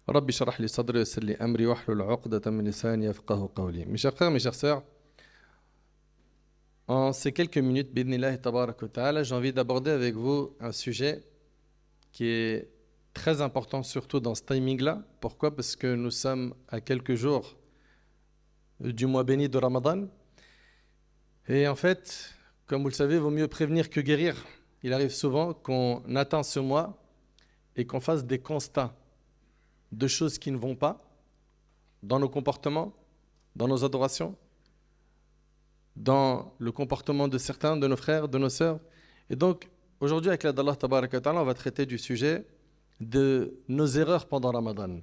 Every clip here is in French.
Rabbi shrah li sadri wa yassir li amri wahlul 'uqdatan min lisani yafqahu qawli. Mes chers frères, mes chères sœurs, en ces quelques minutes, bidnillahi tabarak wa ta'ala, j'ai envie d'aborder avec vous un sujet qui est très important, surtout dans ce timing-là. Pourquoi? Parce que nous sommes à quelques jours du mois béni de Ramadan. Et en fait, comme vous le savez, il vaut mieux prévenir que guérir. Il arrive souvent qu'on atteint ce mois et qu'on fasse des constats de choses qui ne vont pas dans nos comportements, dans nos adorations, dans le comportement de certains de nos frères, de nos sœurs. Et donc, aujourd'hui, avec l'aide d'Allah Tabaraka wa Ta'ala, on va traiter du sujet de nos erreurs pendant Ramadan.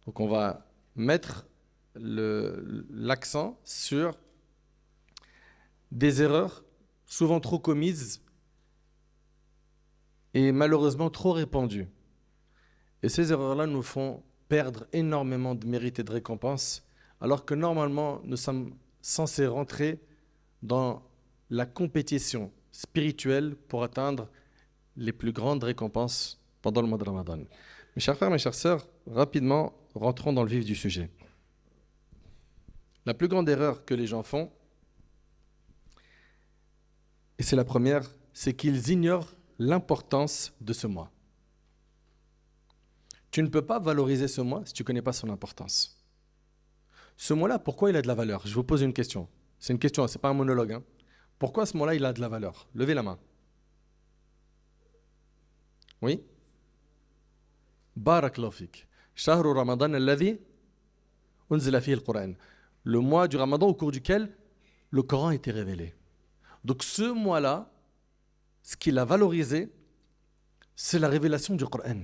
Donc, on va mettre l'accent sur des erreurs souvent trop commises et malheureusement trop répandues. Et ces erreurs-là nous font perdre énormément de mérite et de récompense, alors que normalement, nous sommes censés rentrer dans la compétition spirituelle pour atteindre les plus grandes récompenses pendant le mois de Ramadan. Mes chers frères, mes chères sœurs, rapidement, rentrons dans le vif du sujet. La plus grande erreur que les gens font, et c'est la première, c'est qu'ils ignorent l'importance de ce mois. Tu ne peux pas valoriser ce mois si tu ne connais pas son importance. Ce mois-là, pourquoi il a de la valeur? Je vous pose une question. C'est une question, ce n'est pas un monologue. Hein. Pourquoi ce mois-là, il a de la valeur? Levez la main. Oui? Barakallahu fik. Shahru Ramadan alladhi unzila fihi al-Qur'an. Le mois du Ramadan au cours duquel le Coran a été révélé. Donc ce mois-là, ce qu'il a valorisé, c'est la révélation du Coran.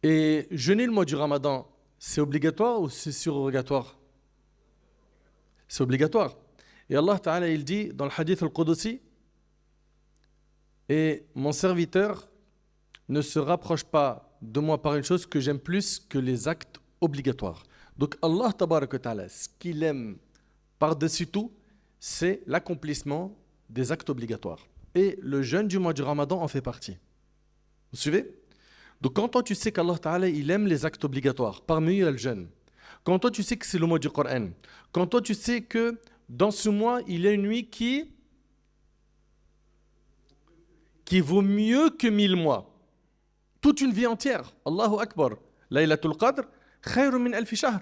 Et jeûner le mois du Ramadan, c'est obligatoire ou c'est surrogatoire? C'est obligatoire. Et Allah Ta'ala, il dit dans le hadith al-Qudusi, et mon serviteur ne se rapproche pas de moi par une chose que j'aime plus que les actes obligatoires. Donc Allah Ta'ala, ce qu'il aime par-dessus tout, c'est l'accomplissement des actes obligatoires. Et le jeûne du mois du Ramadan en fait partie. Vous suivez? Donc quand toi tu sais qu'Allah Ta'ala il aime les actes obligatoires, parmi eux il y a le jeûne. Quand toi tu sais que c'est le mois du Coran, quand toi tu sais que dans ce mois il y a une nuit qui vaut mieux que 1000 mois, toute une vie entière, Allahu Akbar, Laylatul Qadr, khayrun min alfi shahr,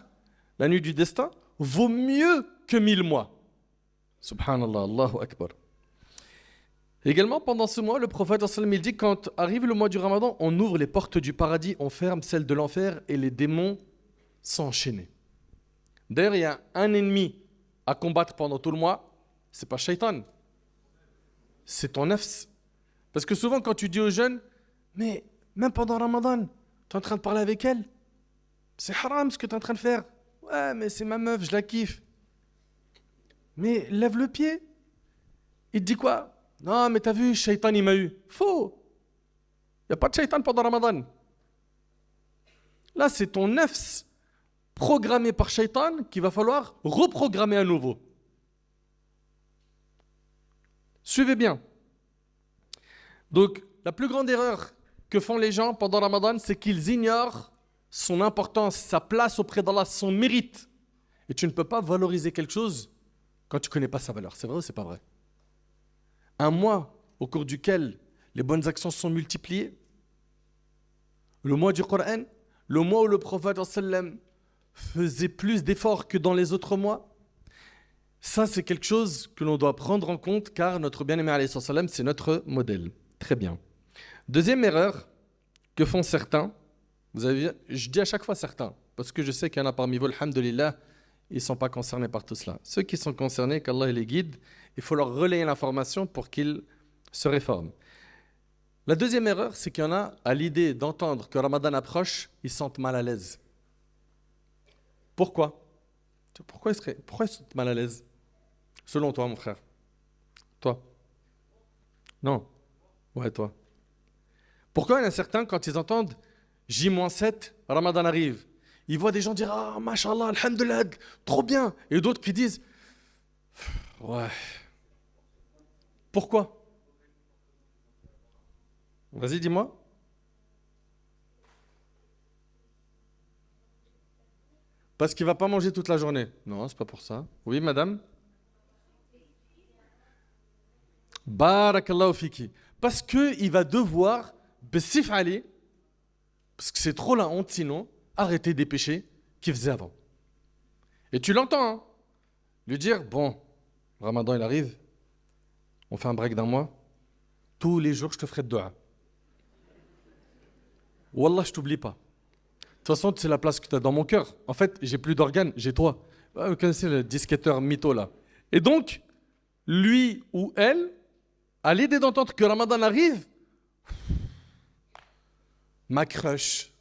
la nuit du destin vaut mieux que 1000 mois. Subhanallah, Allahu Akbar. Également, pendant ce mois, le prophète il dit quand arrive le mois du Ramadan, on ouvre les portes du paradis, on ferme celles de l'enfer et les démons sont enchaînés. D'ailleurs, il y a un ennemi à combattre pendant tout le mois, c'est pas Shaitan, c'est ton nafs. Parce que souvent, quand tu dis aux jeunes, mais même pendant Ramadan, tu es en train de parler avec elle, c'est haram ce que tu es en train de faire. Ouais, mais c'est ma meuf, je la kiffe. Mais lève le pied. Il te dit quoi? Non, mais t'as vu, Shaitan, il m'a eu. Faux. Il n'y a pas de Shaitan pendant Ramadan. Là, c'est ton nafs programmé par Shaitan qu'il va falloir reprogrammer à nouveau. Suivez bien. Donc, la plus grande erreur que font les gens pendant Ramadan, c'est qu'ils ignorent son importance, sa place auprès d'Allah, son mérite. Et tu ne peux pas valoriser quelque chose quand tu ne connais pas sa valeur. C'est vrai ou c'est pas vrai? Un mois au cours duquel les bonnes actions sont multipliées, le mois du Coran, le mois où le prophète sallam faisait plus d'efforts que dans les autres mois, ça c'est quelque chose que l'on doit prendre en compte car notre bien-aimé alayhi sallam c'est notre modèle. Très bien. Deuxième erreur que font certains, vous avez, je dis à chaque fois certains, parce que je sais qu'il y en a parmi vous, alhamdulillah, ils ne sont pas concernés par tout cela. Ceux qui sont concernés, qu'Allah les guide, il faut leur relayer l'information pour qu'ils se réforment. La deuxième erreur, c'est qu'il y en a, à l'idée d'entendre que Ramadan approche, ils se sentent mal à l'aise. Pourquoi? Pourquoi ils se sentent mal à l'aise? Selon toi, mon frère. Toi? Non. Ouais, toi. Pourquoi il y en a certains, quand ils entendent J-7, Ramadan arrive, ils voient des gens dire ah, mashallah, alhamdulillah, trop bien. Et d'autres qui disent ouais. Pourquoi? Vas-y, dis-moi. Parce qu'il ne va pas manger toute la journée. Non, c'est pas pour ça. Oui, madame? Barakallahu fiki. Parce qu'il va devoir, bessif ali, parce que c'est trop la honte sinon, arrêter des péchés qu'il faisait avant. Et tu l'entends, hein? Lui dire, bon, Ramadan il arrive, on fait un break d'un mois, tous les jours je te ferai de dua. Wallah, je t'oublie pas. De toute façon, c'est la place que tu as dans mon cœur. En fait, j'ai plus d'organes, j'ai toi. Vous connaissez le disquetteur mytho là. Et donc, lui ou elle, à l'idée d'entendre que Ramadan arrive, ma crush,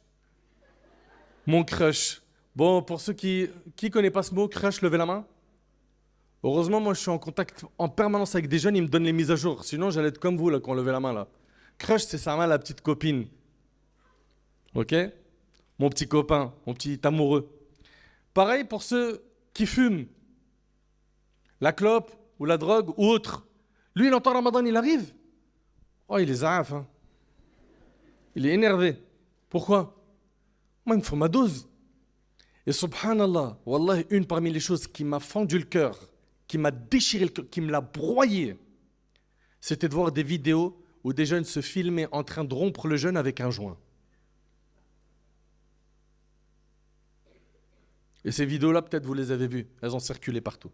mon crush. Bon, pour ceux qui connaissent pas ce mot, crush, levez la main. Heureusement, moi, je suis en contact en permanence avec des jeunes, ils me donnent les mises à jour. Sinon, j'allais être comme vous, là, quand on levait la main, là. Crush, c'est sa main, la petite copine. Ok? Mon petit copain, mon petit amoureux. Pareil pour ceux qui fument. La clope, ou la drogue, ou autre. Lui, il entend Ramadan, il arrive. Oh, il est zaaf, hein. Il est énervé. Pourquoi? Moi, il me faut ma dose. Et subhanallah, wallah, une parmi les choses qui m'a fendu le cœur, qui m'a déchiré le cœur, qui me l'a broyé, c'était de voir des vidéos où des jeunes se filmaient en train de rompre le jeûne avec un joint. Et ces vidéos-là, peut-être vous les avez vues, elles ont circulé partout.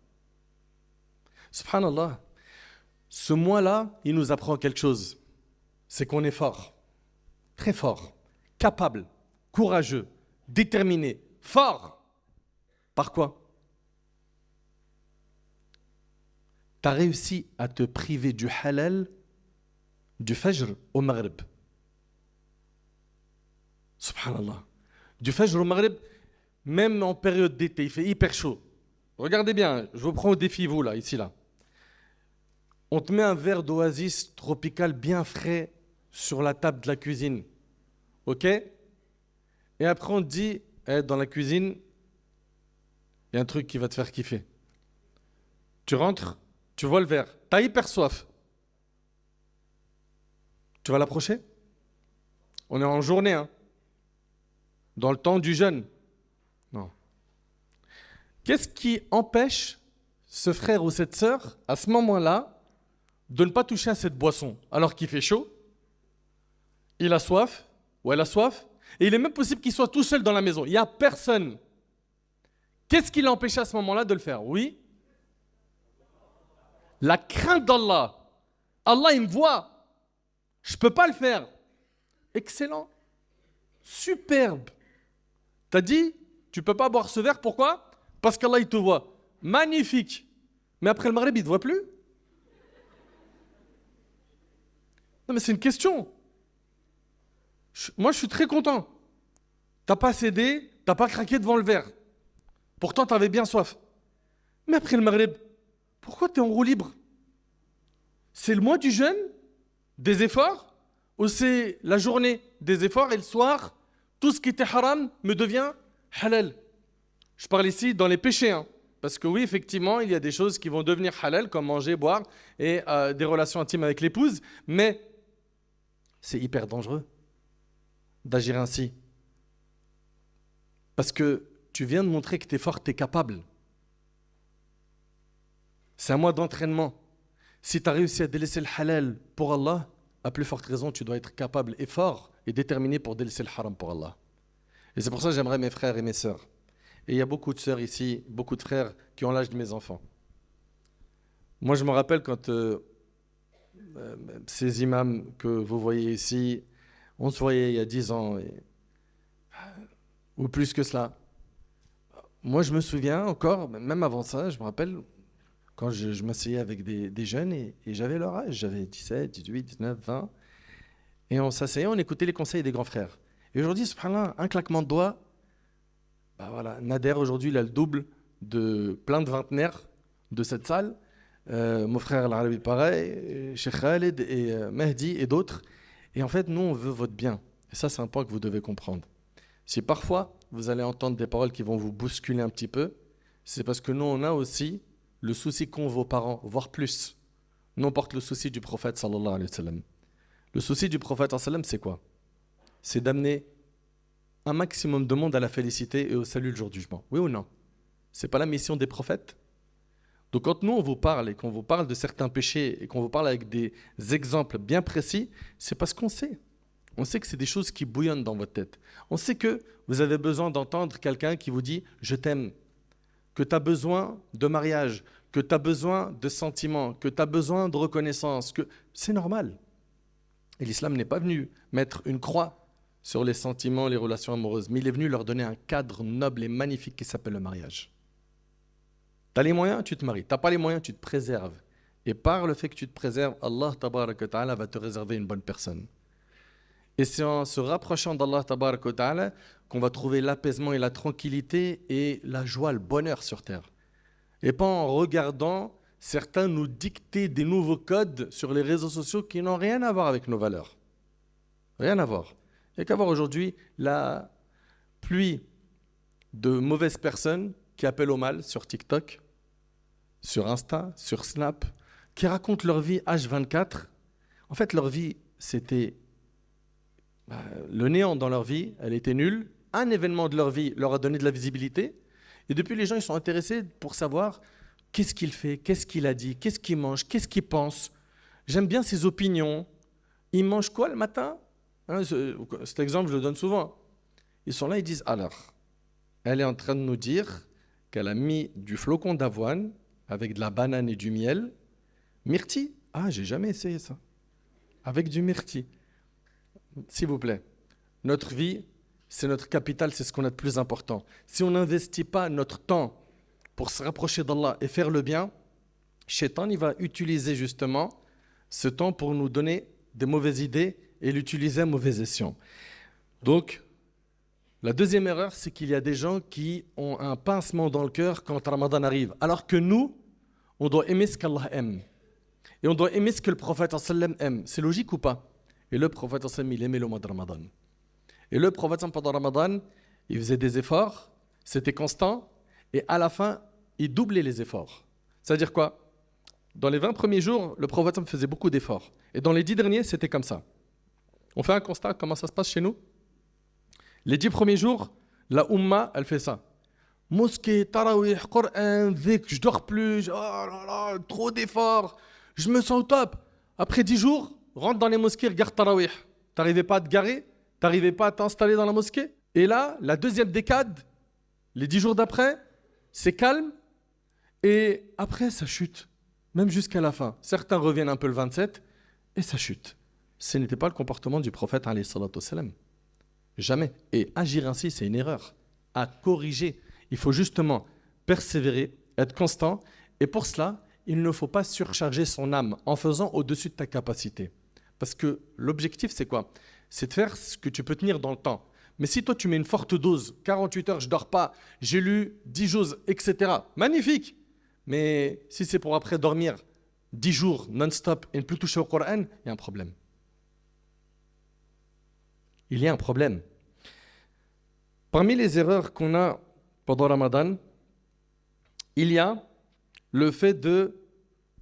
Subhanallah, ce mois-là, il nous apprend quelque chose, c'est qu'on est fort, très fort, capable, courageux, déterminé, fort. Par quoi? Tu as réussi à te priver du halal, du fajr au maghrib. Subhanallah. Du fajr au maghrib, même en période d'été, il fait hyper chaud. Regardez bien, je vous prends au défi, vous là, ici là. On te met un verre d'oasis tropical bien frais sur la table de la cuisine. Ok? Et après on te dit, dans la cuisine, il y a un truc qui va te faire kiffer. Tu rentres, tu vois le verre, tu as hyper soif. Tu vas l'approcher? On est en journée, hein? Dans le temps du jeûne. Non. Qu'est-ce qui empêche ce frère ou cette sœur, à ce moment-là, de ne pas toucher à cette boisson alors qu'il fait chaud? Il a soif, ou elle a soif, et il est même possible qu'il soit tout seul dans la maison. Il n'y a personne. Qu'est-ce qui l'a empêché à ce moment-là de le faire? Oui? La crainte d'Allah. Allah, il me voit. Je ne peux pas le faire. Excellent. Superbe. T'as dit, tu ne peux pas boire ce verre, pourquoi? Parce qu'Allah, il te voit. Magnifique. Mais après le maghrib, il ne te voit plus? Non, mais c'est une question. Moi, je suis très content. Tu n'as pas cédé, tu n'as pas craqué devant le verre. Pourtant, tu avais bien soif. Mais après le maghrib, pourquoi tu es en roue libre? C'est le mois du jeûne, des efforts, ou c'est la journée des efforts et le soir, tout ce qui était haram me devient halal? Je parle ici dans les péchés, hein, parce que oui, effectivement, il y a des choses qui vont devenir halal, comme manger, boire et des relations intimes avec l'épouse, mais c'est hyper dangereux d'agir ainsi. Parce que tu viens de montrer que tu es fort, tu es capable. C'est un mois d'entraînement. Si tu as réussi à délaisser le halal pour Allah, à plus forte raison, tu dois être capable et fort et déterminé pour délaisser le haram pour Allah. Et c'est pour ça que j'aimerais mes frères et mes sœurs. Et il y a beaucoup de sœurs ici, beaucoup de frères qui ont l'âge de mes enfants. Moi, je me rappelle quand ces imams que vous voyez ici, on se voyait il y a 10 ans, ou plus que cela. Moi, je me souviens encore, même avant ça, je me rappelle, quand je m'asseyais avec des jeunes et j'avais leur âge, j'avais 17, 18, 19, 20, et on s'asseyait, on écoutait les conseils des grands frères. Et aujourd'hui, subhanallah, un claquement de doigts, bah voilà, Nader aujourd'hui, il a le double de plein de vingtenaires de cette salle. Mon frère Al-Arabi pareil, Cheikh Khaled et Mehdi et d'autres. Et en fait, nous, on veut votre bien. Et ça, c'est un point que vous devez comprendre. Si parfois, vous allez entendre des paroles qui vont vous bousculer un petit peu, c'est parce que nous, on a aussi le souci qu'ont vos parents, voire plus. Nous, on porte le souci du prophète, sallallahu alayhi wa sallam. Le souci du prophète, sallallahu alayhi wa sallam, c'est quoi? C'est d'amener un maximum de monde à la félicité et au salut le jour du jugement. Oui ou non? C'est pas la mission des prophètes? Donc quand nous on vous parle et qu'on vous parle de certains péchés et qu'on vous parle avec des exemples bien précis, c'est parce qu'on sait. On sait que c'est des choses qui bouillonnent dans votre tête. On sait que vous avez besoin d'entendre quelqu'un qui vous dit « je t'aime », que tu as besoin de mariage, que tu as besoin de sentiments, que tu as besoin de reconnaissance, que c'est normal. Et l'islam n'est pas venu mettre une croix sur les sentiments, les relations amoureuses, mais il est venu leur donner un cadre noble et magnifique qui s'appelle le mariage. Tu as les moyens, tu te maries. Tu n'as pas les moyens, tu te préserves. Et par le fait que tu te préserves, Allah tabaraka wa ta'ala va te réserver une bonne personne. Et c'est en se rapprochant d'Allah tabaraka wa ta'ala qu'on va trouver l'apaisement et la tranquillité et la joie, le bonheur sur terre. Et pas en regardant certains nous dicter des nouveaux codes sur les réseaux sociaux qui n'ont rien à voir avec nos valeurs. Rien à voir. Il n'y a qu'à voir aujourd'hui la pluie de mauvaises personnes qui appellent au mal sur TikTok, sur Insta, sur Snap, qui racontent leur vie H24. En fait, leur vie, c'était le néant dans leur vie, elle était nulle. Un événement de leur vie leur a donné de la visibilité. Et depuis, les gens ils sont intéressés pour savoir qu'est-ce qu'il fait, qu'est-ce qu'il a dit, qu'est-ce qu'il mange, qu'est-ce qu'il pense. J'aime bien ses opinions. Il mange quoi le matin? Cet exemple, je le donne souvent. Ils sont là, ils disent, alors, elle est en train de nous dire qu'elle a mis du flocon d'avoine avec de la banane et du miel. Myrtille? Ah, j'ai jamais essayé ça. Avec du myrtille. S'il vous plaît, notre vie, c'est notre capital, c'est ce qu'on a de plus important. Si on n'investit pas notre temps pour se rapprocher d'Allah et faire le bien, Shaitan, il va utiliser justement ce temps pour nous donner des mauvaises idées et l'utiliser à mauvais escient. Donc, la deuxième erreur, c'est qu'il y a des gens qui ont un pincement dans le cœur quand Ramadan arrive. Alors que nous, on doit aimer ce qu'Allah aime. Et on doit aimer ce que le prophète sallam aime. C'est logique ou pas? Et le prophète sallam, il aimait le mois de Ramadan. Et le prophète pendant Ramadan, il faisait des efforts, c'était constant, et à la fin, il doublait les efforts. C'est-à-dire quoi? Dans les 20 premiers jours, le prophète faisait beaucoup d'efforts. Et dans les 10 derniers, c'était comme ça. On fait un constat, comment ça se passe chez nous? Les 10 premiers jours, la Ummah, elle fait ça. Mosquée, tarawih, Coran, dhikr, je dors plus, oh là là, trop d'efforts, je me sens au top. Après 10 jours, rentre dans les mosquées, regarde tarawih. T'arrivais pas à te garer? T'arrivais pas à t'installer dans la mosquée? Et là, la deuxième décade, les 10 jours d'après, c'est calme. Et après, ça chute, même jusqu'à la fin. Certains reviennent un peu le 27 et ça chute. Ce n'était pas le comportement du prophète, alayhi salatu wassalam. Jamais. Et agir ainsi, c'est une erreur. À corriger. Il faut justement persévérer, être constant. Et pour cela, il ne faut pas surcharger son âme en faisant au-dessus de ta capacité. Parce que l'objectif, c'est quoi? C'est de faire ce que tu peux tenir dans le temps. Mais si toi, tu mets une forte dose, 48 heures, je ne dors pas, j'ai lu 10 choses, etc. Magnifique. Mais si c'est pour après dormir 10 jours non-stop et ne plus toucher au Coran, il y a un problème. Il y a un problème. Parmi les erreurs qu'on a pendant Ramadan, il y a le fait de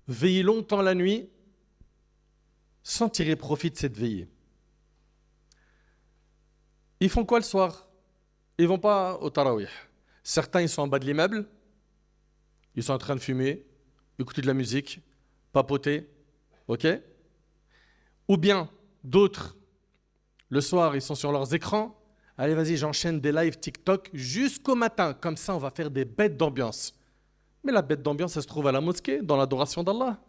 veiller longtemps la nuit sans tirer profit de cette veillée. Ils font quoi le soir? Ils vont pas au tarawih. Certains, ils sont en bas de l'immeuble, ils sont en train de fumer, écouter de la musique, papoter, ok? Ou bien d'autres, le soir, ils sont sur leurs écrans. Allez, vas-y, j'enchaîne des lives TikTok jusqu'au matin. Comme ça, on va faire des bêtes d'ambiance. Mais la bête d'ambiance, elle se trouve à la mosquée, dans l'adoration d'Allah.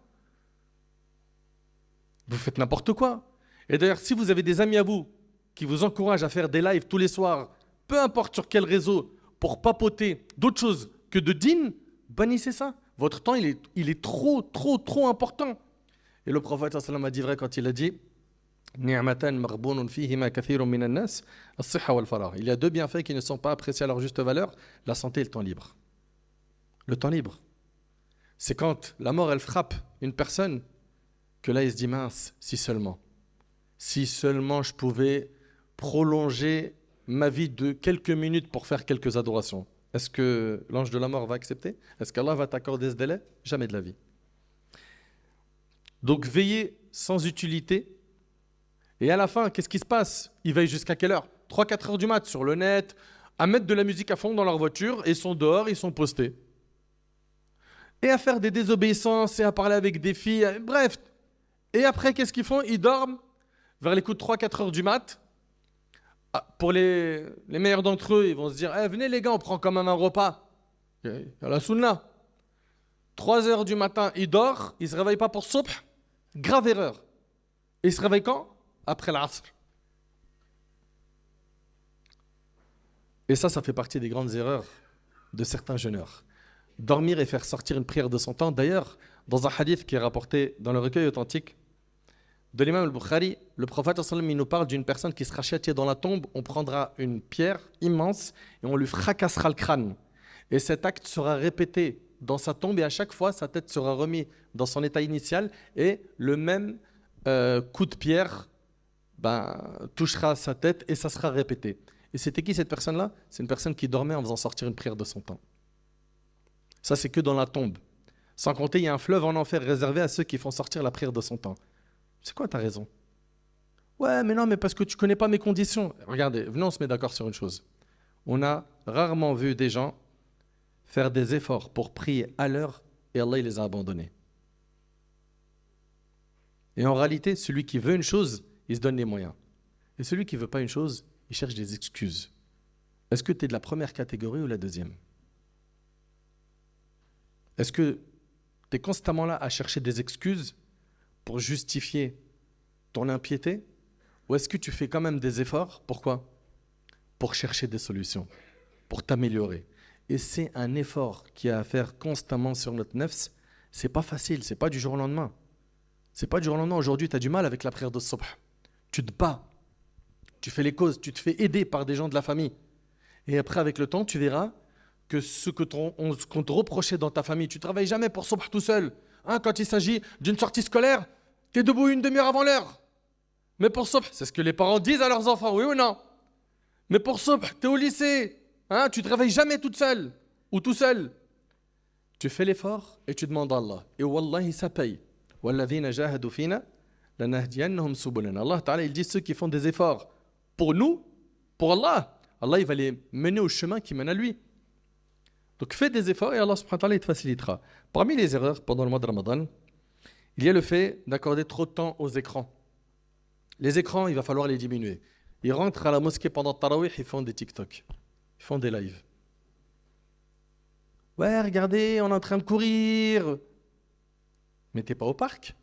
Vous faites n'importe quoi. Et d'ailleurs, si vous avez des amis à vous qui vous encouragent à faire des lives tous les soirs, peu importe sur quel réseau, pour papoter d'autres choses que de dînes, bannissez ça. Votre temps, il est trop important. Et le prophète sallallahu alayhi wa sallam a dit vrai quand il a dit il y a deux bienfaits qui ne sont pas appréciés à leur juste valeur, la santé et le temps libre. Le temps libre, c'est quand la mort elle frappe une personne que là il se dit mince, si seulement je pouvais prolonger ma vie de quelques minutes pour faire quelques adorations. Est-ce que l'ange de la mort va accepter? Est-ce qu'Allah va t'accorder ce délai? Jamais de la vie. Donc veiller sans utilité. Et à la fin, qu'est-ce qui se passe? Il veille jusqu'à quelle heure? 3-4 heures du mat sur le net, à mettre de la musique à fond dans leur voiture, et ils sont dehors, ils sont postés. Et à faire des désobéissances, et à parler avec des filles, bref. Et après, qu'est-ce qu'ils font? Ils dorment vers les coups de 3-4 heures du mat. Pour les meilleurs d'entre eux, ils vont se dire venez les gars, on prend quand même un repas. Il y a la sunna. 3 heures du matin, il dort, il ne se réveille pas pour subh. Grave erreur. Et il se réveille quand? Après l'asr. Et ça fait partie des grandes erreurs de certains jeûneurs. Dormir et faire sortir une prière de son temps. D'ailleurs, dans un hadith qui est rapporté dans le recueil authentique de l'imam al-Bukhari, le prophète il nous parle d'une personne qui sera châtiée dans la tombe. On prendra une pierre immense et on lui fracassera le crâne. Et cet acte sera répété dans sa tombe et à chaque fois, sa tête sera remise dans son état initial et le même coup de pierre touchera sa tête et ça sera répété. Et c'était qui cette personne-là? C'est une personne qui dormait en faisant sortir une prière de son temps. Ça, c'est que dans la tombe. Sans compter, il y a un fleuve en enfer réservé à ceux qui font sortir la prière de son temps. C'est quoi ta raison? Ouais, mais non, mais parce que tu ne connais pas mes conditions. Regardez, venez, on se met d'accord sur une chose. On a rarement vu des gens faire des efforts pour prier à l'heure et Allah il les a abandonnés. Et en réalité, celui qui veut une chose, il se donne les moyens. Et celui qui ne veut pas une chose, il cherche des excuses. Est-ce que tu es de la première catégorie ou la deuxième? Est-ce que tu es constamment là à chercher des excuses pour justifier ton impiété? Ou est-ce que tu fais quand même des efforts? Pourquoi? Pour chercher des solutions, pour t'améliorer. Et c'est un effort qui a à faire constamment sur notre nefs. C'est pas facile, c'est pas du jour au lendemain. C'est pas du jour au lendemain. Aujourd'hui, tu as du mal avec la prière de subh. Tu te bats, tu fais les causes, tu te fais aider par des gens de la famille. Et après, avec le temps, tu verras que ce qu'on te reprochait dans ta famille, tu ne travailles jamais pour subh tout seul. Quand il s'agit d'une sortie scolaire, tu es debout une demi-heure avant l'heure. Mais pour subh, c'est ce que les parents disent à leurs enfants, oui ou non? Mais pour subh, tu es au lycée. Tu ne te réveilles jamais toute seule ou tout seul. Tu fais l'effort et tu demandes à Allah. Et wallahi, ça paye. وَالَّذِينَ جَاهَدُوا فِينَا لَنَهْدِيَنَّهُمْ سُبُلَنَا. Allah Ta'ala, il dit ceux qui font des efforts pour nous, pour Allah, Allah il va les mener au chemin qui mène à lui. Donc fais des efforts et Allah subhanahu wa ta'ala il te facilitera. Parmi les erreurs pendant le mois de Ramadan, il y a le fait d'accorder trop de temps aux écrans. Les écrans, il va falloir les diminuer. Ils rentrent à la mosquée pendant le tarawih, ils font des TikTok. Ils font des lives. Ouais, regardez, on est en train de courir. Mais t'es pas au parc.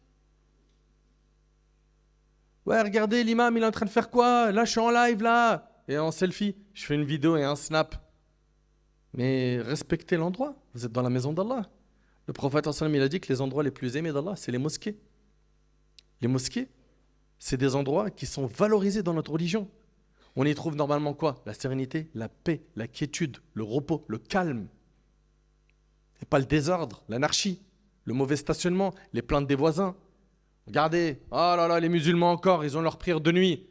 Ouais, regardez, l'imam, il est en train de faire quoi? Là, je suis en live, là. Et en selfie. Je fais une vidéo et un snap. Mais respectez l'endroit. Vous êtes dans la maison d'Allah. Le prophète, il a dit que les endroits les plus aimés d'Allah, c'est les mosquées. Les mosquées, c'est des endroits qui sont valorisés dans notre religion. On y trouve normalement quoi? La sérénité, la paix, la quiétude, le repos, le calme. Et pas le désordre, l'anarchie, le mauvais stationnement, les plaintes des voisins. Regardez, oh là là, les musulmans encore, ils ont leur prière de nuit.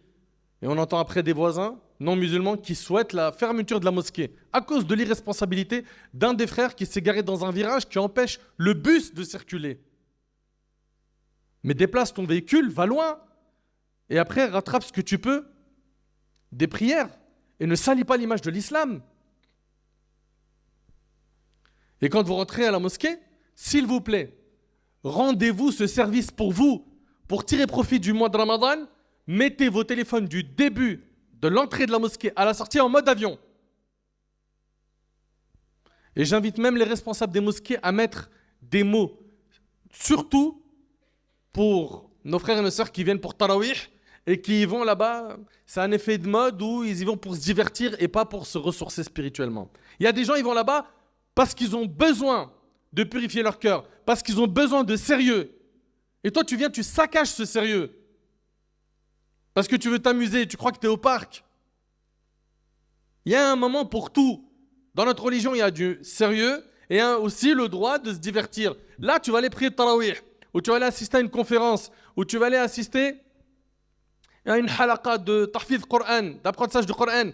Et on entend après des voisins non musulmans qui souhaitent la fermeture de la mosquée à cause de l'irresponsabilité d'un des frères qui s'est garé dans un virage qui empêche le bus de circuler. Mais déplace ton véhicule, va loin. Et après, rattrape ce que tu peux des prières et ne salis pas l'image de l'islam. Et quand vous rentrez à la mosquée, s'il vous plaît, rendez-vous ce service pour vous, pour tirer profit du mois de Ramadan. Mettez vos téléphones du début de l'entrée de la mosquée à la sortie en mode avion. Et j'invite même les responsables des mosquées à mettre des mots, surtout pour nos frères et nos sœurs qui viennent pour Tarawih et qui y vont là-bas. C'est un effet de mode où ils y vont pour se divertir et pas pour se ressourcer spirituellement. Il y a des gens, ils vont là-bas parce qu'ils ont besoin de purifier leur cœur, parce qu'ils ont besoin de sérieux. Et toi, tu viens, tu saccages ce sérieux. Parce que tu veux t'amuser, tu crois que tu es au parc. Il y a un moment pour tout. Dans notre religion, il y a du sérieux et aussi le droit de se divertir. Là, tu vas aller prier Tarawih, ou tu vas aller assister à une conférence, ou tu vas aller assister à une halaqa de tahfidh Coran, d'apprentissage du Coran.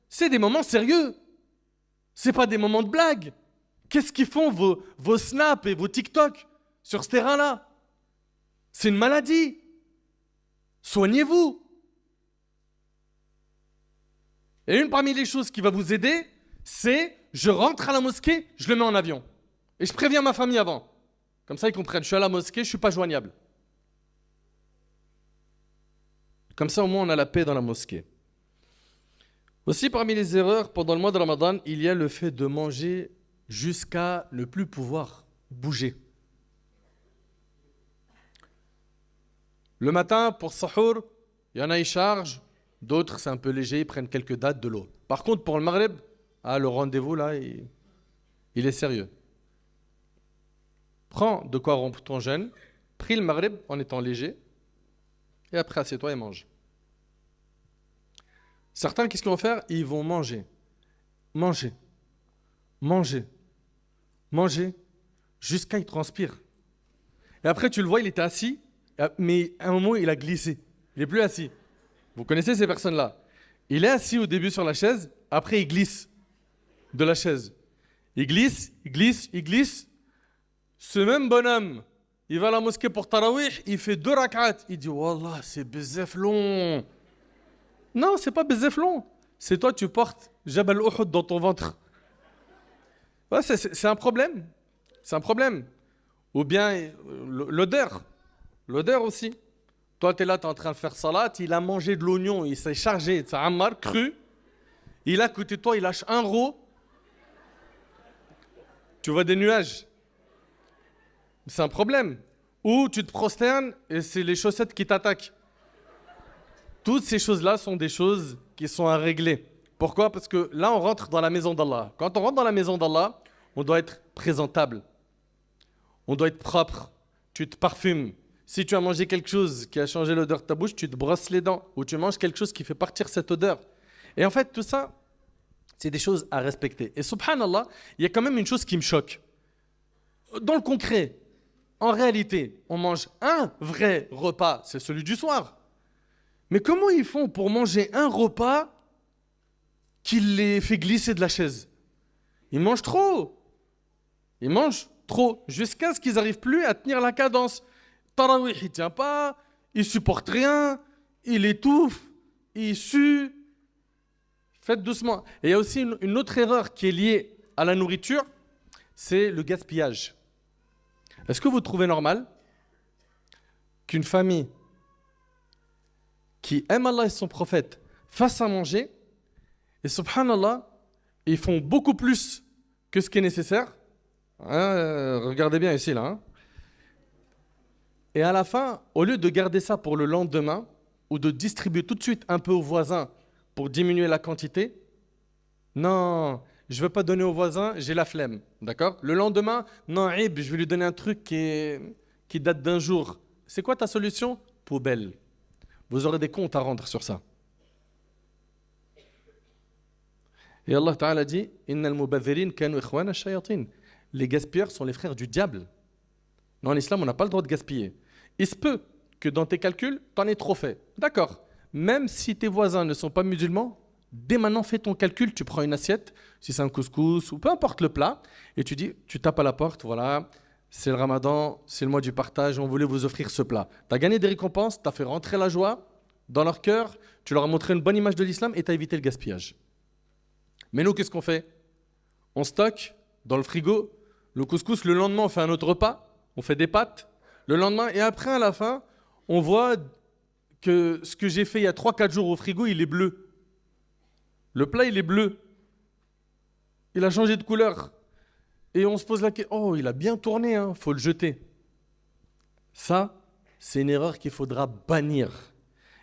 C'est des moments sérieux. Ce n'est pas des moments de blague. Qu'est-ce qu'ils font vos snaps et vos TikTok sur ce terrain-là? C'est une maladie. Soignez-vous. Et une parmi les choses qui va vous aider, c'est je rentre à la mosquée, je le mets en avion. Et je préviens ma famille avant. Comme ça, ils comprennent. Je suis à la mosquée, je ne suis pas joignable. Comme ça, au moins, on a la paix dans la mosquée. Aussi, parmi les erreurs, pendant le mois de Ramadan, il y a le fait de manger jusqu'à ne plus pouvoir bouger. Le matin, pour Sahour, il y en a, ils chargent. D'autres, c'est un peu léger, ils prennent quelques dates de l'eau. Par contre, pour le Maghreb, le rendez-vous, là, il est sérieux. Prends de quoi rompre ton jeûne, prie le Maghreb en étant léger, et après, assieds-toi et mange. Certains, qu'est-ce qu'ils vont faire? Ils vont manger, manger, manger, manger, jusqu'à il transpire. Et après, tu le vois, il était assis, mais à un moment, il a glissé. Il n'est plus assis. Vous connaissez ces personnes-là? Il est assis au début sur la chaise, après, il glisse de la chaise. Il glisse, il glisse, il glisse. Ce même bonhomme, il va à la mosquée pour Tarawih, il fait 2 rak'at. Il dit, Wallah, c'est bezef long. Non, c'est pas bezef long. C'est toi, tu portes Jabal Uhud dans ton ventre. Ouais, c'est un problème. C'est un problème. Ou bien l'odeur. L'odeur aussi. Toi, tu es là, tu es en train de faire salat, il a mangé de l'oignon, il s'est chargé de sa ammar cru. Il est à côté de toi, il lâche un roux. Tu vois des nuages. C'est un problème. Ou tu te prosternes et c'est les chaussettes qui t'attaquent. Toutes ces choses-là sont des choses qui sont à régler. Pourquoi? Parce que là, on rentre dans la maison d'Allah. Quand on rentre dans la maison d'Allah, on doit être présentable. On doit être propre. Tu te parfumes. Si tu as mangé quelque chose qui a changé l'odeur de ta bouche, tu te brosses les dents. Ou tu manges quelque chose qui fait partir cette odeur. Et en fait, tout ça, c'est des choses à respecter. Et subhanallah, il y a quand même une chose qui me choque. Dans le concret, en réalité, on mange un vrai repas, c'est celui du soir. Mais comment ils font pour manger un repas qui les fait glisser de la chaise? Ils mangent trop. Ils mangent trop, jusqu'à ce qu'ils n'arrivent plus à tenir la cadence. Tarawih, il ne tient pas, il ne supporte rien, il étouffe, il sue. Faites doucement. Et il y a aussi une autre erreur qui est liée à la nourriture, c'est le gaspillage. Est-ce que vous trouvez normal qu'une famille qui aime Allah et son prophète fasse à manger et subhanallah, ils font beaucoup plus que ce qui est nécessaire? Regardez bien ici là. Et à la fin, au lieu de garder ça pour le lendemain ou de distribuer tout de suite un peu aux voisins pour diminuer la quantité, non, je ne veux pas donner aux voisins, j'ai la flemme, d'accord? Le lendemain, non, je vais lui donner un truc qui date d'un jour. C'est quoi ta solution? Poubelle. Vous aurez des comptes à rendre sur ça. Et Allah Ta'ala dit, Innal mubadhirin kanu ikhwana ash-shayatin. Les gaspilleurs sont les frères du diable. Non, en islam, on n'a pas le droit de gaspiller. Il se peut que dans tes calculs, tu en aies trop fait. D'accord. Même si tes voisins ne sont pas musulmans, dès maintenant, fais ton calcul, tu prends une assiette, si c'est un couscous ou peu importe le plat, et tu dis, tu tapes à la porte, voilà, c'est le ramadan, c'est le mois du partage, on voulait vous offrir ce plat. Tu as gagné des récompenses, tu as fait rentrer la joie dans leur cœur, tu leur as montré une bonne image de l'islam et tu as évité le gaspillage. Mais nous, qu'est-ce qu'on fait? On stocke dans le frigo le couscous, le lendemain, on fait un autre repas, on fait des pâtes, le lendemain, et après, à la fin, on voit que ce que j'ai fait il y a 3-4 jours au frigo, il est bleu. Le plat, il est bleu. Il a changé de couleur. Et on se pose la question, oh, il a bien tourné, hein, faut le jeter. Ça, c'est une erreur qu'il faudra bannir.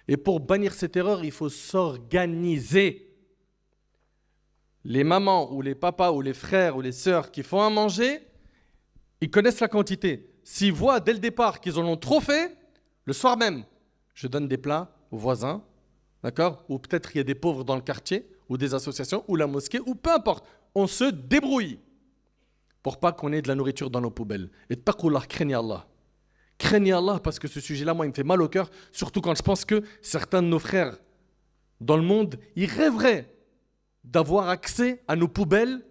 Et pour bannir cette erreur, il faut s'organiser. Les mamans ou les papas ou les frères ou les sœurs qui font à manger, ils connaissent la quantité. S'ils voient dès le départ qu'ils en ont trop fait, le soir même, je donne des plats aux voisins, d'accord? Ou peut-être il y a des pauvres dans le quartier, ou des associations, ou la mosquée, ou peu importe. On se débrouille pour pas qu'on ait de la nourriture dans nos poubelles. Et taqullah, craignez Allah. Craignez Allah parce que ce sujet-là, moi, il me fait mal au cœur, surtout quand je pense que certains de nos frères dans le monde, ils rêveraient d'avoir accès à nos poubelles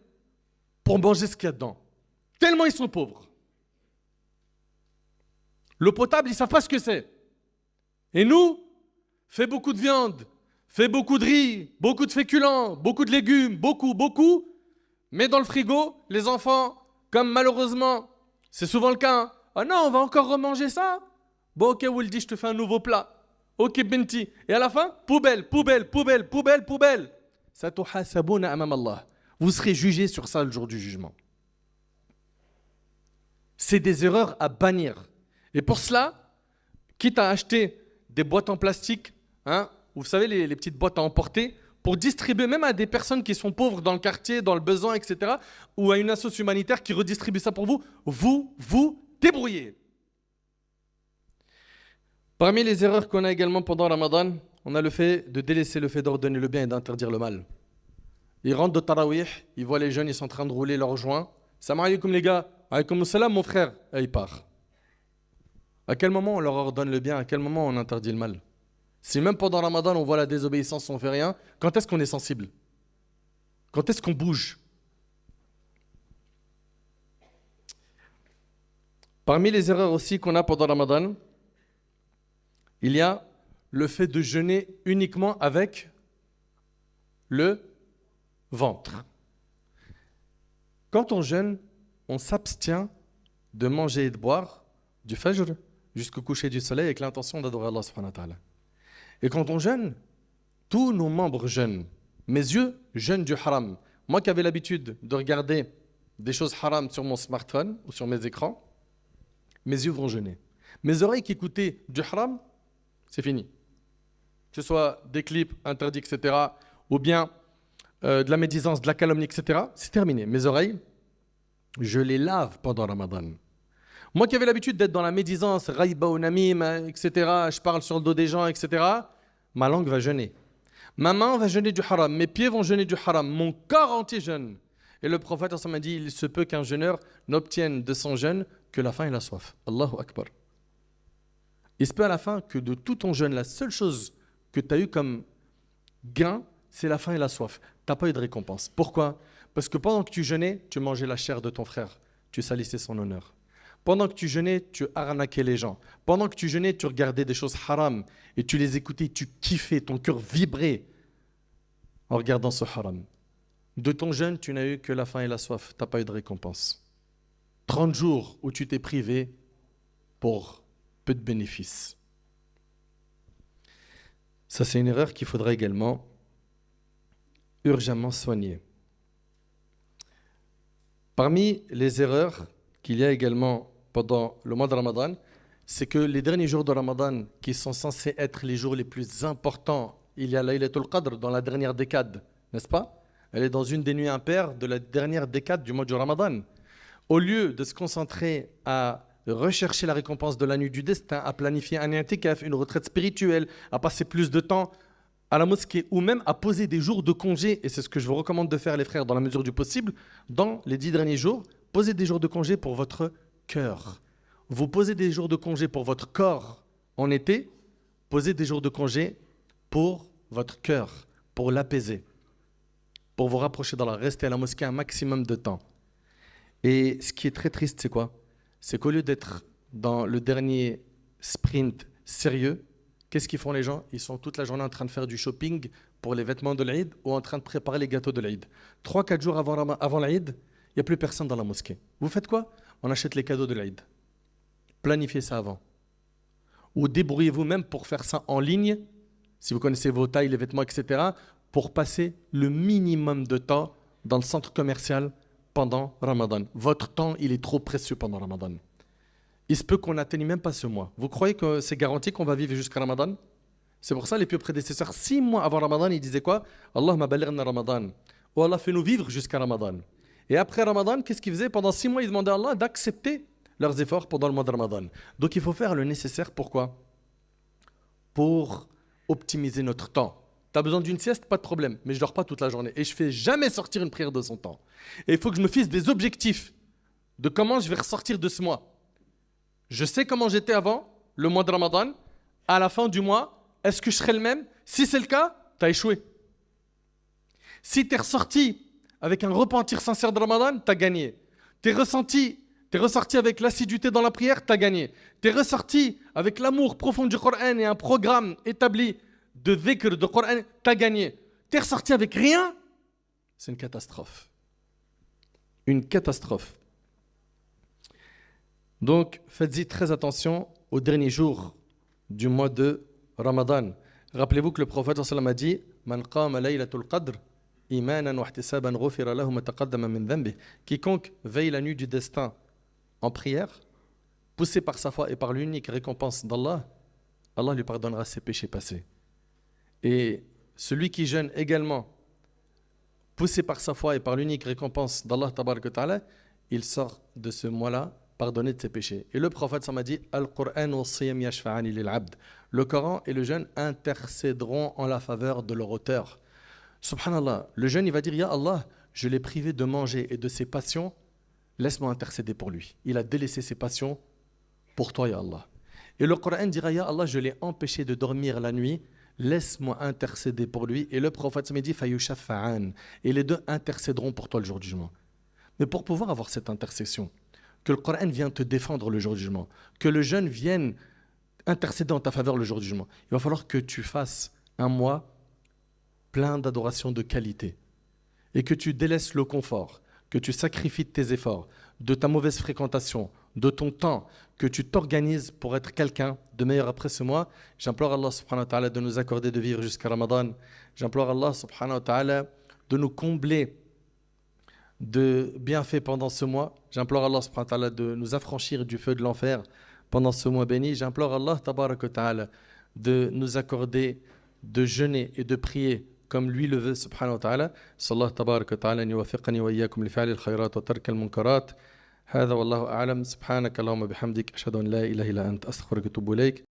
pour manger ce qu'il y a dedans. Tellement ils sont pauvres. L'eau potable, ils ne savent pas ce que c'est. Et nous, fais beaucoup de viande, fais beaucoup de riz, beaucoup de féculents, beaucoup de légumes, beaucoup, mets dans le frigo, les enfants, comme malheureusement, c'est souvent le cas, hein. Ah non, on va encore remanger ça. Bon, ok, Wildy, je te fais un nouveau plat. Ok, Benti. Et à la fin, poubelle. Satuhasabouna amam Allah. Vous serez jugés sur ça le jour du jugement. C'est des erreurs à bannir. Et pour cela, quitte à acheter des boîtes en plastique, hein, vous savez, les petites boîtes à emporter, pour distribuer même à des personnes qui sont pauvres dans le quartier, dans le besoin, etc., ou à une association humanitaire qui redistribue ça pour vous, vous débrouillez. Parmi les erreurs qu'on a également pendant Ramadan, on a le fait de délaisser le fait d'ordonner le bien et d'interdire le mal. Ils rentrent de Tarawih, ils voient les jeunes, ils sont en train de rouler leurs joints. Salam alaikum les gars, alaikum salam mon frère, et il part. À quel moment on leur ordonne le bien, à quel moment on interdit le mal? Si même pendant Ramadan on voit la désobéissance, on fait rien, quand est-ce qu'on est sensible? Quand est-ce qu'on bouge? Parmi les erreurs aussi qu'on a pendant Ramadan, il y a le fait de jeûner uniquement avec le ventre. Quand on jeûne, on s'abstient de manger et de boire du fajr jusqu'au coucher du soleil avec l'intention d'adorer Allah subhanahu wa ta'ala. Et quand on jeûne, tous nos membres jeûnent. Mes yeux jeûnent du haram. Moi qui avais l'habitude de regarder des choses haram sur mon smartphone ou sur mes écrans, mes yeux vont jeûner. Mes oreilles qui écoutaient du haram, c'est fini. Que ce soit des clips interdits, etc., ou bien de la médisance, de la calomnie, etc., c'est terminé. Mes oreilles, je les lave pendant Ramadan. Moi qui avais l'habitude d'être dans la médisance, raïba ou namim, etc., je parle sur le dos des gens, etc., ma langue va jeûner. Ma main va jeûner du haram, mes pieds vont jeûner du haram, mon corps entier jeûne. Et le prophète m'a dit, il se peut qu'un jeûneur n'obtienne de son jeûne que la faim et la soif. Allahu Akbar. Il se peut à la fin que de tout ton jeûne, la seule chose que tu as eu comme gain, c'est la faim et la soif. Tu n'as pas eu de récompense. Pourquoi? Parce que pendant que tu jeûnais, tu mangeais la chair de ton frère. Tu salissais son honneur. Pendant que tu jeûnais, tu arnaquais les gens. Pendant que tu jeûnais, tu regardais des choses haram et tu les écoutais, tu kiffais, ton cœur vibrait en regardant ce haram. De ton jeûne, tu n'as eu que la faim et la soif. Tu n'as pas eu de récompense. 30 jours où tu t'es privé pour peu de bénéfices. Ça, c'est une erreur qu'il faudra également urgemment soigner. Parmi les erreurs qu'il y a également pendant le mois de Ramadan, c'est que les derniers jours de Ramadan, qui sont censés être les jours les plus importants, il y a Laylatul Qadr dans la dernière décade, n'est-ce pas? Elle est dans une des nuits impaires de la dernière décade du mois du Ramadan. Au lieu de se concentrer à rechercher la récompense de la nuit du destin, à planifier un i'tikaf, une retraite spirituelle, à passer plus de temps à la mosquée ou même à poser des jours de congé, et c'est ce que je vous recommande de faire les frères dans la mesure du possible, dans les 10 derniers jours, posez des jours de congé pour votre cœur. Vous posez des jours de congé pour votre corps en été, posez des jours de congé pour votre cœur, pour l'apaiser, pour vous rapprocher d'Allah, rester à la mosquée un maximum de temps. Et ce qui est très triste, c'est quoi? C'est qu'au lieu d'être dans le dernier sprint sérieux, qu'est-ce qu'ils font les gens? Ils sont toute la journée en train de faire du shopping pour les vêtements de l'Eid ou en train de préparer les gâteaux de l'Eid. 3-4 jours avant l'Eid, il n'y a plus personne dans la mosquée. Vous faites quoi? On achète les cadeaux de l'Eid. Planifiez ça avant. Ou débrouillez-vous même pour faire ça en ligne, si vous connaissez vos tailles, les vêtements, etc., pour passer le minimum de temps dans le centre commercial pendant Ramadan. Votre temps, il est trop précieux pendant Ramadan. Il se peut qu'on n'atteigne même pas ce mois. Vous croyez que c'est garanti qu'on va vivre jusqu'à Ramadan? C'est pour ça les pieux prédécesseurs, 6 mois avant Ramadan, ils disaient quoi? Allahumma balighna Ramadan. Oh Allah, fais-nous vivre jusqu'à Ramadan. Et après Ramadan, qu'est-ce qu'ils faisaient? Pendant 6 mois, ils demandaient à Allah d'accepter leurs efforts pendant le mois de Ramadan. Donc il faut faire le nécessaire. Pourquoi? Pour optimiser notre temps. Tu as besoin d'une sieste, pas de problème, mais je ne dors pas toute la journée. Et je ne fais jamais sortir une prière de son temps. Et il faut que je me fixe des objectifs de comment je vais ressortir de ce mois. Je sais comment j'étais avant le mois de Ramadan. À la fin du mois, est-ce que je serai le même? Si c'est le cas, tu as échoué. Si tu es ressorti avec un repentir sincère de Ramadan, tu as gagné. Tu es ressorti avec l'assiduité dans la prière, tu as gagné. Tu es ressorti avec l'amour profond du Coran et un programme établi de dhikr, de Coran, t'as gagné. T'es ressorti avec rien, c'est une catastrophe. Une catastrophe. Donc, faites-y très attention aux derniers jours du mois de Ramadan. Rappelez-vous que le prophète sallallahu alayhi wa sallam a dit Man qama laylatul qadr imanan wa ihtisaban ghufira lahu ma taqaddama min dhanbi. Quiconque veille la nuit du destin en prière, poussé par sa foi et par l'unique récompense d'Allah, Allah lui pardonnera ses péchés passés. Et celui qui jeûne également, poussé par sa foi et par l'unique récompense d'Allah tabarak wa ta'ala, il sort de ce mois-là pardonné de ses péchés. Et le prophète ça m'a dit Al-Qur'an wa siyam yashfa'ani lil abd. Le Coran et le jeûne intercéderont en la faveur de leur auteur. Subhanallah, le jeûne il va dire Ya Allah, je l'ai privé de manger et de ses passions, laisse-moi intercéder pour lui. Il a délaissé ses passions pour toi Ya Allah. Et le Coran dira Ya Allah, je l'ai empêché de dormir la nuit, laisse-moi intercéder pour lui. Et le prophète m'a dit Fayushaffa'an. Et les deux intercéderont pour toi le jour du jugement. Mais pour pouvoir avoir cette intercession, que le Coran vienne te défendre le jour du jugement, que le jeûne vienne intercéder en ta faveur le jour du jugement, il va falloir que tu fasses un mois plein d'adoration de qualité et que tu délaisses le confort, que tu sacrifies tes efforts, de ta mauvaise fréquentation, de ton temps, que tu t'organises pour être quelqu'un de meilleur après ce mois. J'implore Allah subhanahu wa ta'ala de nous accorder de vivre jusqu'à Ramadan. J'implore Allah subhanahu wa ta'ala de nous combler de bienfaits pendant ce mois. J'implore Allah subhanahu wa ta'ala de nous affranchir du feu de l'enfer pendant ce mois béni. J'implore Allah tabarak wa ta'ala de nous accorder de jeûner et de prier comme lui le veut subhanahu wa ta'ala. Sallallahu tabarak wa ta'ala an yuwaffiqani wa iyyakum li fi'li al-khayrat wa tarki al-munkarat. هذا والله أعلم سبحانك اللهم بحمدك أشهد أن لا إله إلا أنت أستغفرك وأتوب إليك